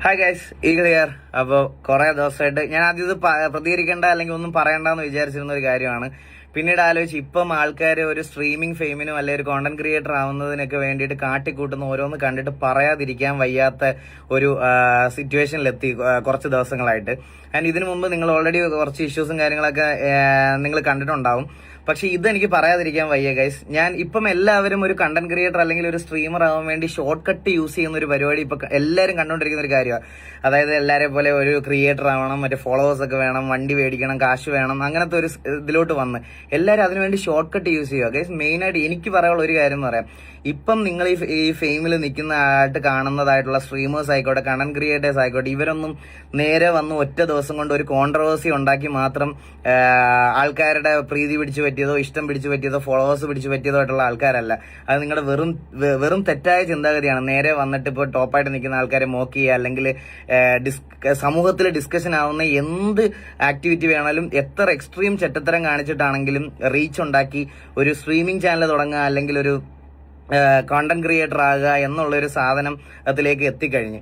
Hi guys, eagle here. അപ്പോൾ കുറേ ദിവസമായിട്ട് ഞാൻ ആദ്യം ഇത് പ്രതികരിക്കേണ്ട അല്ലെങ്കിൽ ഒന്നും പറയണ്ടെന്ന് വിചാരിച്ചിരുന്ന ഒരു കാര്യമാണ്. പിന്നീട് ആലോചിച്ച് ഇപ്പം ആൾക്കാർ ഒരു സ്ട്രീമിംഗ് ഫെയിമിനും അല്ലെങ്കിൽ ഒരു കോണ്ടന്റ് ക്രിയേറ്റർ ആവുന്നതിനൊക്കെ വേണ്ടിയിട്ട് കാട്ടിക്കൂട്ടുന്ന ഓരോന്ന് കണ്ടിട്ട് പറയാതിരിക്കാൻ വയ്യാത്ത ഒരു സിറ്റുവേഷനിലെത്തി കുറച്ച് ദിവസങ്ങളായിട്ട്. ആൻഡ് ഇതിനു മുമ്പ് നിങ്ങൾ ഓൾറെഡി കുറച്ച് ഇഷ്യൂസും കാര്യങ്ങളൊക്കെ നിങ്ങൾ കണ്ടിട്ടുണ്ടാവും. പക്ഷെ ഇതെനിക്ക് പറയാതിരിക്കാൻ വയ്യ ഗൈസ്. ഞാൻ ഇപ്പം എല്ലാവരും ഒരു കണ്ടന്റ് ക്രിയേറ്റർ അല്ലെങ്കിൽ ഒരു സ്ട്രീമർ ആവാൻ വേണ്ടി ഷോർട്ട് കട്ട് യൂസ് ചെയ്യുന്ന ഒരു പരിപാടി ഇപ്പൊ എല്ലാവരും കണ്ടുകൊണ്ടിരിക്കുന്ന ഒരു കാര്യമാണ്. അതായത് എല്ലാവരെയും പോലെ ഒരു ക്രിയേറ്റർ ആവണം, മറ്റേ ഫോളോവേഴ്സ് ഒക്കെ വേണം, വണ്ടി മേടിക്കണം, കാശ് വേണം, അങ്ങനത്തെ ഒരു ഇതിലോട്ട് വന്ന് എല്ലാവരും അതിനുവേണ്ടി ഷോർട്ട് കട്ട് യൂസ് ചെയ്യുക ഗൈസ്. മെയിനായിട്ട് എനിക്ക് പറയാനുള്ള ഒരു കാര്യം എന്ന് പറയാം, ഇപ്പം നിങ്ങൾ ഈ ഫെയിമിൽ നിൽക്കുന്നതായിട്ട് കാണുന്നതായിട്ടുള്ള സ്ട്രീമേഴ്സ് ആയിക്കോട്ടെ, കണ്ടന്റ് ക്രിയേറ്റേഴ്സ് ആയിക്കോട്ടെ, ഇവരൊന്നും നേരെ വന്ന് ഒറ്റ ദിവസം കൊണ്ട് ഒരു കോൺട്രവേഴ്സി ഉണ്ടാക്കി മാത്രം ആൾക്കാരുടെ പ്രീതി പിടിച്ചു പറ്റിയതോ ഇഷ്ടം പിടിച്ചു പറ്റിയതോ ഫോളോവേഴ്സ് പിടിച്ചു പറ്റിയതോ ആയിട്ടുള്ള ആൾക്കാരല്ല. അത് നിങ്ങളുടെ വെറും തെറ്റായ ചിന്താഗതിയാണ്. നേരെ വന്നിട്ട് ഇപ്പോൾ ടോപ്പായിട്ട് നിൽക്കുന്ന ആൾക്കാരെ മോക്ക് ചെയ്യുക, അല്ലെങ്കിൽ സമൂഹത്തിൽ ഡിസ്കഷൻ ആവുന്ന എന്ത് ആക്ടിവിറ്റി വേണമെങ്കിലും എത്ര എക്സ്ട്രീം ചെറ്റത്തരം കാണിച്ചിട്ടാണെങ്കിലും റീച്ച് ഉണ്ടാക്കി ഒരു സ്ട്രീമിംഗ് ചാനൽ തുടങ്ങുക, അല്ലെങ്കിൽ ഒരു കോണ്ടന്റ് ക്രിയേറ്റർ ആകുക എന്നുള്ളൊരു സാധനം അതിലേക്ക് എത്തിക്കഴിഞ്ഞ്